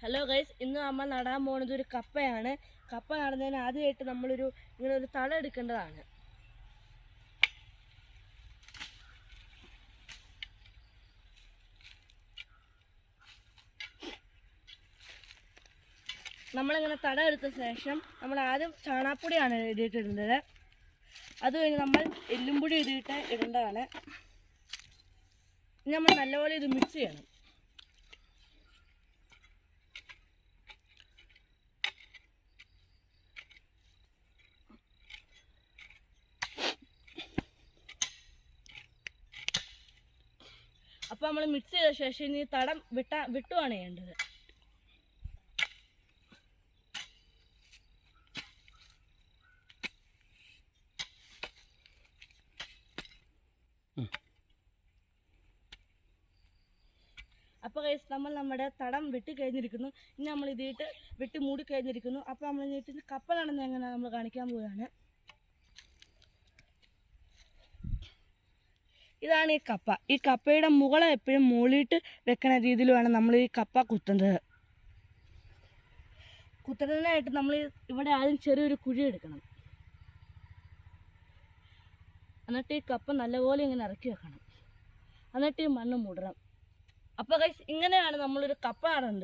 Hello guys, ഇന്ന് നമ്മൾ നടാൻ പോകുന്നത് ഒരു കപ്പയാണ്. കപ്പ നടുന്നതിന് ആദ്യമായിട്ട് ഇങ്ങനെ ഒരു തടം എടുക്കേണ്ടതാണ്. നമ്മളിങ്ങനെ തടം എടുത്ത ശേഷം നമ്മൾ ആദ്യം ചാണാപ്പൊടിയാണ് ഇടിയിട്ടിടുന്നത്. അത് കഴിഞ്ഞ് നമ്മൾ എല്ലുംപൊടി ഇടേണ്ടതാണ്. ഇനി നമ്മൾ നല്ലപോലെ ഇത് മിക്സ് ചെയ്യണം. അപ്പോൾ നമ്മൾ മിക്സ് ചെയ്ത ശേഷം ഇനി തടം വിട്ടുമാണ് ചെയ്യേണ്ടത്. അപ്പോൾ ഗൈസ്, നമ്മൾ നമ്മുടെ തടം വെട്ടി കഴിഞ്ഞിരിക്കുന്നു. ഇനി നമ്മൾ ഇതിട്ട് വെട്ടി മൂടി കഴിഞ്ഞിരിക്കുന്നു. അപ്പോൾ നമ്മൾ ഇതിട്ട് കപ്പ നടുന്നത് എങ്ങനെയാണ് നമ്മൾ കാണിക്കാൻ പോവുകയാണ്. ഇതാണ് ഈ കപ്പ. ഈ കപ്പയുടെ മുകളെ എപ്പോഴും മൂളിയിട്ട് വെക്കുന്ന രീതിയിൽ വേണം നമ്മൾ ഈ കപ്പ കുത്തുന്നത്. കുത്തുന്നതിനായിട്ട് നമ്മൾ ഇവിടെ ആദ്യം ചെറിയൊരു കുഴി എടുക്കണം. എന്നിട്ട് ഈ കപ്പ നല്ലപോലെ ഇങ്ങനെ ഇറക്കി വെക്കണം. എന്നിട്ട് ഈ മണ്ണ് മൂടണം. അപ്പോൾ ഗൈസ്, ഇങ്ങനെയാണ് നമ്മളൊരു കപ്പ നടുന്നത്.